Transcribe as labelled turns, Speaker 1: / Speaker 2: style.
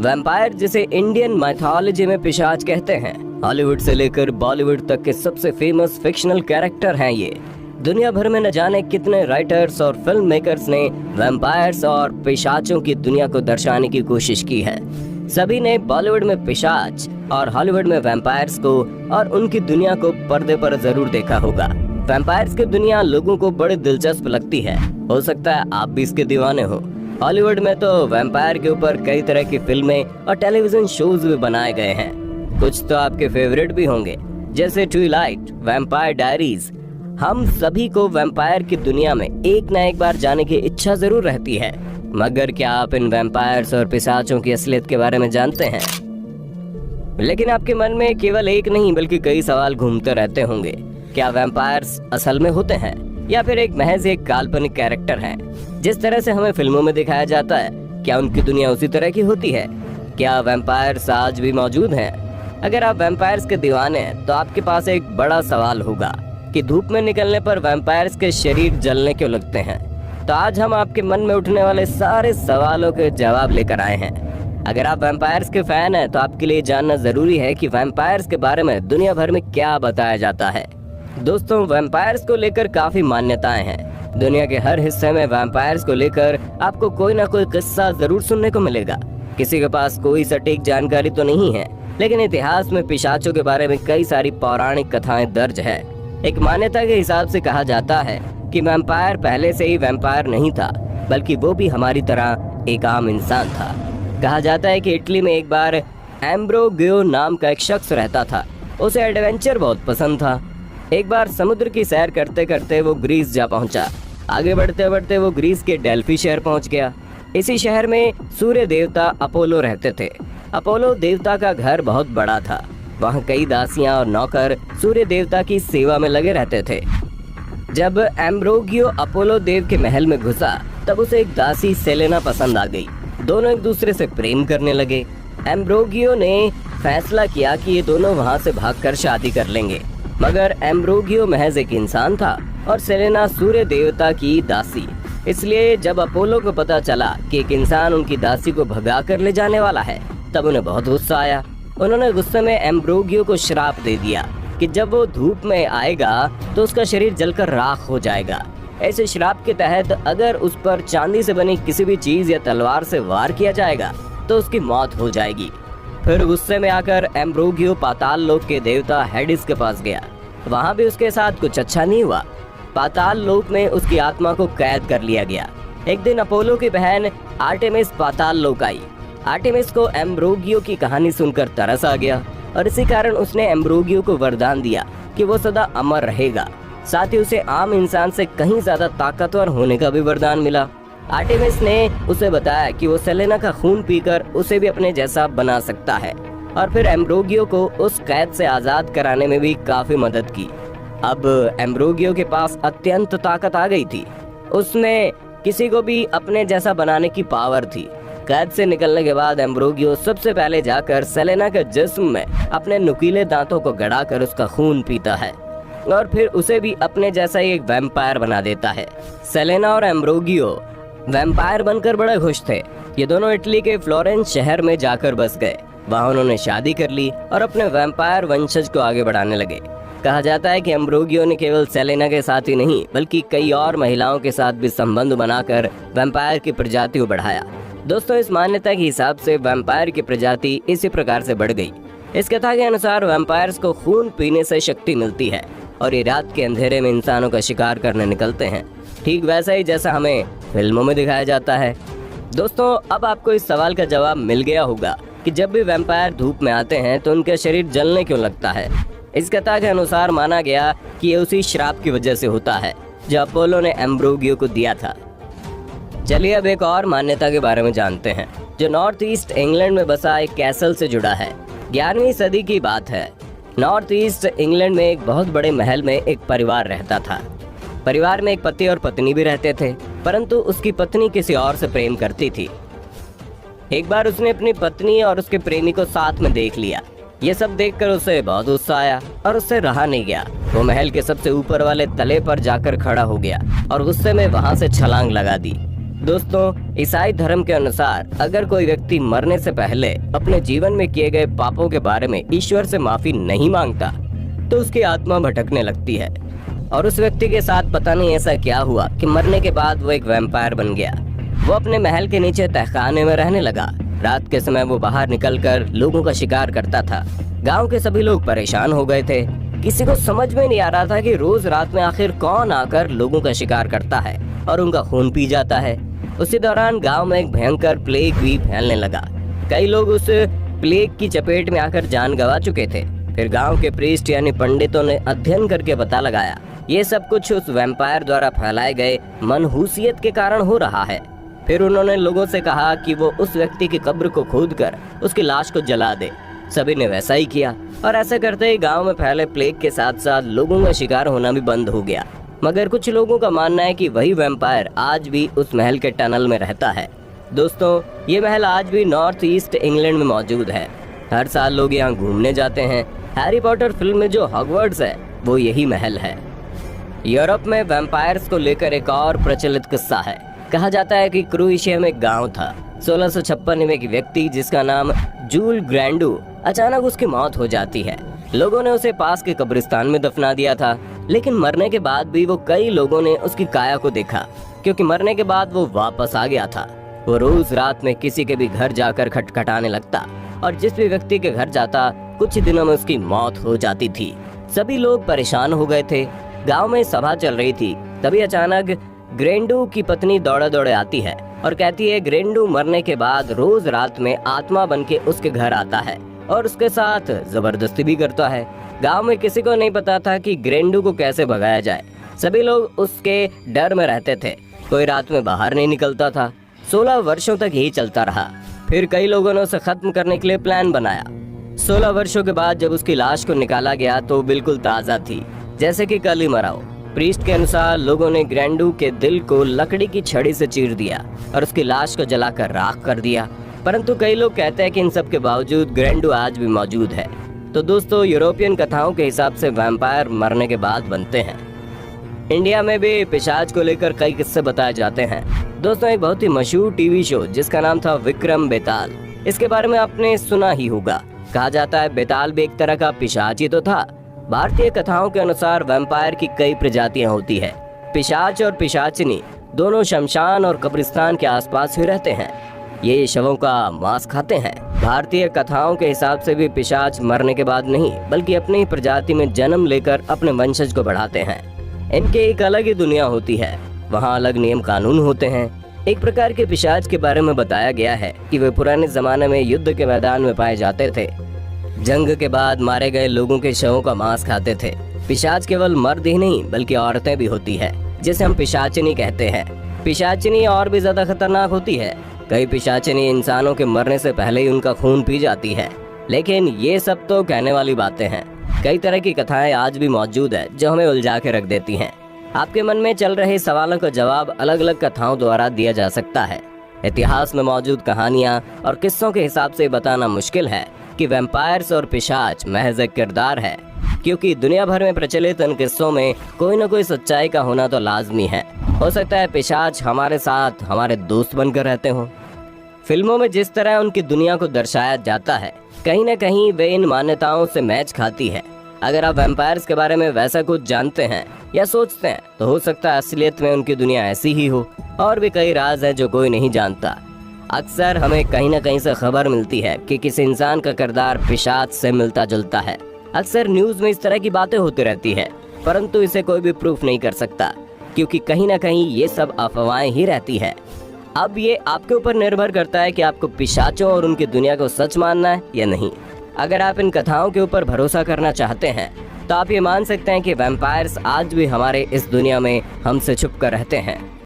Speaker 1: Vampire जिसे Indian mythology में पिशाच कहते हैं, हॉलीवुड से लेकर बॉलीवुड तक के सबसे फेमस फिक्शनल कैरेक्टर हैं ये। दुनिया भर में न जाने कितने राइटर्स और फिल्म मेकर्स ने वैम्पायर्स और पिशाचों की दुनिया को दर्शाने की कोशिश की है। सभी ने बॉलीवुड में पिशाच और हॉलीवुड में वैम्पायर्स को और उनकी दुनिया को पर्दे पर जरूर देखा होगा। वैम्पायर्स की दुनिया लोगों को बड़ी दिलचस्प लगती है। हो सकता है आप भी इसके दीवाने हो। हॉलीवुड में तो वैम्पायर के ऊपर कई तरह की फिल्में और टेलीविजन शोज भी बनाए गए हैं। कुछ तो आपके फेवरेट भी होंगे, जैसे ट्विलाइट, वैम्पायर डायरीज। हम सभी को वैम्पायर की दुनिया में एक न एक बार जाने की इच्छा जरूर रहती है, मगर क्या आप इन वैम्पायर्स और पिशाचों की असलियत के बारे में जानते हैं? लेकिन आपके मन में केवल एक नहीं बल्कि कई सवाल घूमते रहते होंगे। क्या वैम्पायर्स असल में होते हैं या फिर महज एक काल्पनिक कैरेक्टर हैं? जिस तरह से हमें फिल्मों में दिखाया जाता है, क्या उनकी दुनिया उसी तरह की होती है? क्या वैम्पायर्स आज भी मौजूद हैं? अगर आप वैम्पायर्स के दीवाने हैं तो आपके पास एक बड़ा सवाल होगा कि धूप में निकलने पर वैम्पायर्स के शरीर जलने क्यों लगते हैं। तो आज हम आपके मन में उठने वाले सारे सवालों के जवाब लेकर आए हैं। अगर आप वैम्पायर्स के फैन हैं तो आपके लिए जानना जरूरी है कि वैम्पायर्स के बारे में दुनिया भर में क्या बताया जाता है। दोस्तों, वैम्पायर्स को लेकर काफी मान्यताएं हैं। दुनिया के हर हिस्से में वैम्पायर्स को लेकर आपको कोई ना कोई किस्सा जरूर सुनने को मिलेगा। किसी के पास कोई सटीक जानकारी तो नहीं है, लेकिन इतिहास में पिशाचों के बारे में कई सारी पौराणिक कथाएं दर्ज है। एक मान्यता के हिसाब से कहा जाता है कि वैम्पायर पहले से ही वैम्पायर नहीं था, बल्कि वो भी हमारी तरह एक आम इंसान था। कहा जाता है कि इटली में एक बार एम्ब्रोगियो नाम का एक शख्स रहता था। उसे एडवेंचर बहुत पसंद था। एक बार समुद्र की सैर करते करते वो ग्रीस जा पहुंचा। आगे बढ़ते बढ़ते वो ग्रीस के डेल्फी शहर पहुंच गया। इसी शहर में सूर्य देवता अपोलो रहते थे। अपोलो देवता का घर बहुत बड़ा था। वहाँ कई दासियां और नौकर सूर्य देवता की सेवा में लगे रहते थे। जब एम्ब्रोगियो अपोलो देव के महल में घुसा तब उसे एक दासी सेलेना पसंद आ गई। दोनों एक दूसरे से प्रेम करने लगे। एम्ब्रोगियो ने फैसला किया कि ये दोनों वहाँ से भागकर शादी कर लेंगे, मगर एम्ब्रोगियो महज एक इंसान था और सेलेना सूर्य देवता की दासी। इसलिए जब अपोलो को पता चला कि एक इंसान उनकी दासी को भगा कर ले जाने वाला है, तब उन्हें बहुत गुस्सा आया। उन्होंने गुस्से में एम्ब्रोगियो को श्राप दे दिया कि जब वो धूप में आएगा तो उसका शरीर जलकर राख हो जाएगा। ऐसे श्राप के तहत अगर उस पर चांदी से बनी किसी भी चीज या तलवार से वार किया जाएगा तो उसकी मौत हो जाएगी। फिर गुस्से में आकर एम्ब्रोगियो पाताल लोक के देवता हेडिस के पास गया। वहाँ भी उसके साथ कुछ अच्छा नहीं हुआ। पाताल लोक में उसकी आत्मा को कैद कर लिया गया। एक दिन अपोलो की बहन आर्टेमिस पाताल लोक आई। आर्टेमिस को एम्ब्रोगियो की कहानी सुनकर तरस आ गया और इसी कारण उसने एम्ब्रोगियो को वरदान दिया कि वो सदा अमर रहेगा। साथ ही उसे आम इंसान से कहीं ज्यादा ताकतवर होने का भी वरदान मिला। आर्टेमिस ने उसे बताया कि वो सेलेना का खून पीकर उसे भी अपने जैसा बना सकता है और फिर एम्ब्रोगियो को उस कैद से आजाद कराने में भी काफी मदद की। अब एम्ब्रोगियो के पास अत्यंत ताकत आ गई थी। उसमें किसी को भी अपने जैसा बनाने की पावर थी। कैद से निकलने के बाद एम्ब्रोगियो सबसे पहले जाकर सेलेना के जिस्म में अपने नुकीले दांतों को गड़ाकर उसका खून पीता है और फिर उसे भी अपने जैसा ही एक वैम्पायर बना देता है। सेलेना और एम्ब्रोगियो वैम्पायर बनकर बड़े खुश थे। ये दोनों इटली के फ्लोरेंस शहर में जाकर बस गए। वहाँ उन्होंने शादी कर ली और अपने वैम्पायर वंशज को आगे बढ़ाने लगे। कहा जाता है कि एम्ब्रोगियो ने केवल सेलेना के साथ ही नहीं बल्कि कई और महिलाओं के साथ भी संबंध बनाकर वैम्पायर की प्रजाति को बढ़ाया। दोस्तों, इस मान्यता के हिसाब से वैम्पायर की प्रजाति इसी प्रकार से बढ़ गई। इस कथा के अनुसार वैम्पायर्स को खून पीने से शक्ति मिलती है और ये रात के अंधेरे में इंसानों का शिकार करने निकलते हैं, ठीक वैसा ही जैसा हमें फिल्मों में दिखाया जाता है। दोस्तों, अब आपको इस सवाल का जवाब मिल गया होगा कि जब भी वैम्पायर धूप में आते हैं तो उनका शरीर जलने क्यों लगता है। इस कथा के अनुसार माना गया कि ये उसी श्राप की वजह से होता है जो अपोलो ने एम्ब्रोगियो को दिया था। चलिए अब एक और मान्यता के बारे में जानते हैं जो नॉर्थ ईस्ट इंग्लैंड में बसा एक कैसल से जुड़ा है। 11वीं सदी की बात है। नॉर्थ ईस्ट इंग्लैंड में एक बहुत बड़े महल में एक परिवार रहता था। परिवार में एक पति और पत्नी भी रहते थे, परंतु उसकी पत्नी किसी और से प्रेम करती थी। एक बार उसने अपनी पत्नी और उसके प्रेमी को साथ में देख लिया। ये सब देखकर उसे बहुत गुस्सा आया और उससे रहा नहीं गया। वो महल के सबसे ऊपर वाले तले पर जाकर खड़ा हो गया और गुस्से में वहां से छलांग लगा दी। दोस्तों, ईसाई धर्म के अनुसार अगर कोई व्यक्ति मरने से पहले अपने जीवन में किए गए पापों के बारे में ईश्वर से माफी नहीं मांगता तो उसकी आत्मा भटकने लगती है। और उस व्यक्ति के साथ पता नहीं ऐसा क्या हुआ कि मरने के बाद वो एक वैम्पायर बन गया। वो अपने महल के नीचे तहखाने में रहने लगा। रात के समय वो बाहर निकलकर लोगों का शिकार करता था। गांव के सभी लोग परेशान हो गए थे। किसी को समझ में नहीं आ रहा था कि रोज रात में आखिर कौन आकर लोगों का शिकार करता है और उनका खून पी जाता है। उसी दौरान गांव में एक भयंकर प्लेग भी फैलने लगा। कई लोग उस प्लेग की चपेट में आकर जान गंवा चुके थे। फिर गांव के प्रीस्ट यानी पंडितों ने अध्ययन करके पता लगाया ये सब कुछ उस वैम्पायर द्वारा फैलाए गए मनहूसियत के कारण हो रहा है। फिर उन्होंने लोगों से कहा कि वो उस व्यक्ति की कब्र को खोदकर उसकी लाश को जला दे। सभी ने वैसा ही किया और ऐसा करते ही गांव में फैले प्लेग के साथ साथ लोगों का शिकार होना भी बंद हो गया। मगर कुछ लोगों का मानना है कि वही वैम्पायर आज भी उस महल के टनल में रहता है। दोस्तों, ये महल आज भी नॉर्थ ईस्ट इंग्लैंड में मौजूद है। हर साल लोग यहाँ घूमने जाते हैं। हैरी पॉटर फिल्म में जो हॉगवर्ट्स है वो यही महल है। यूरोप में वैम्पायर्स को लेकर एक और प्रचलित किस्सा है। कहा जाता है कि क्रोएशिया में एक गांव था। 1656 में एक व्यक्ति जिसका नाम जूल ग्रैंडू, अचानक उसकी मौत हो जाती है। लोगों ने उसे पास के कब्रिस्तान में दफना दिया था, लेकिन मरने के बाद भी वो कई लोगों ने उसकी काया को देखा, क्योंकि मरने के बाद वो वापस आ गया था। वो रोज रात में किसी के भी घर जाकर खटखटाने लगता और जिस भी व्यक्ति के घर जाता कुछ दिनों में उसकी मौत हो जाती थी। सभी लोग परेशान हो गए थे। गांव में सभा चल रही थी। तभी अचानक ग्रेंडू की पत्नी दौड़े दौड़े आती है और कहती है ग्रेंडू मरने के बाद रोज रात में आत्मा बनके उसके घर आता है और उसके साथ जबरदस्ती भी करता है। गांव में किसी को नहीं पता था कि ग्रेंडू को कैसे भगाया जाए। सभी लोग उसके डर में रहते थे। कोई रात में बाहर नहीं निकलता था। 16 वर्षों तक यही चलता रहा। फिर कई लोगों ने उसे खत्म करने के लिए प्लान बनाया। 16 वर्षों के बाद जब उसकी लाश को निकाला गया तो बिल्कुल ताज़ा थी, जैसे कि कल ही मरा हो। प्रीस्ट के अनुसार लोगों ने ग्रैंडू के दिल को लकड़ी की छड़ी से चीर दिया और उसकी लाश को जलाकर राख कर दिया। परंतु कई लोग कहते हैं कि इन सब के बावजूद ग्रैंडू आज भी मौजूद है। तो दोस्तों, यूरोपियन कथाओं के हिसाब से वैम्पायर मरने के बाद बनते हैं। इंडिया में भी पिशाच को लेकर कई किस्से बताए जाते हैं। दोस्तों, एक बहुत ही मशहूर टीवी शो जिसका नाम था विक्रम बेताल, इसके बारे में आपने सुना ही होगा। कहा जाता है बेताल भी एक तरह का पिशाच ही तो था। भारतीय कथाओं के अनुसार वैम्पायर की कई प्रजातियां होती है। पिशाच और पिशाचिनी दोनों शमशान और कब्रिस्तान के आसपास ही रहते हैं। ये शवों का मांस खाते हैं। भारतीय कथाओं के हिसाब से भी पिशाच मरने के बाद नहीं बल्कि अपनी ही प्रजाति में जन्म लेकर अपने वंशज को बढ़ाते हैं। इनके एक अलग ही दुनिया होती है। वहाँ अलग नियम कानून होते हैं। एक प्रकार के पिशाच के बारे में बताया गया है कि वे पुराने जमाने में युद्ध के मैदान में पाए जाते थे। जंग के बाद मारे गए लोगों के शवों का मांस खाते थे। पिशाच केवल मर्द ही नहीं बल्कि औरतें भी होती है, जिसे हम पिशाचिनी कहते हैं। पिशाचिनी और भी ज्यादा खतरनाक होती है। कई पिशाचिनी इंसानों के मरने से पहले ही उनका खून पी जाती है। लेकिन ये सब तो कहने वाली बातें हैं। कई तरह की कथाएं आज भी मौजूद है जो हमें उलझा के रख देती हैं। आपके मन में चल रहे सवालों का जवाब अलग अलग कथाओं द्वारा दिया जा सकता है। इतिहास में मौजूद कहानियां और किस्सों के हिसाब से बताना मुश्किल है कि वैम्पायर्स और पिशाच महज एक किरदार है, क्योंकि दुनिया भर में प्रचलित इन किस्सों में कोई न कोई सच्चाई का होना तो लाजमी है। हो सकता है पिशाच हमारे साथ हमारे दोस्त बनकर रहते हों। फिल्मों में जिस तरह उनकी दुनिया को दर्शाया जाता है, कहीं न कहीं वे इन मान्यताओं से मैच खाती है। अगर आप वैम्पायर्स के बारे में वैसा कुछ जानते हैं या सोचते हैं तो हो सकता है असलियत में उनकी दुनिया ऐसी ही हो और भी कई राज हैं जो कोई नहीं जानता। अक्सर हमें कहीं न कहीं से खबर मिलती है कि किसी इंसान का किरदार पिशाच से मिलता जुलता है। अक्सर न्यूज़ में इस तरह की बातें होती रहती है, परंतु इसे कोई भी प्रूफ नहीं कर सकता, क्योंकि कहीं न कहीं ये सब अफवाहें ही रहती है। अब ये आपके ऊपर निर्भर करता है कि आपको पिशाचों और उनकी दुनिया को सच मानना है या नहीं। अगर आप इन कथाओं के ऊपर भरोसा करना चाहते हैं तो आप ये मान सकते हैं कि वैम्पायर्स आज भी हमारे इस दुनिया में हमसे छुप कर रहते हैं।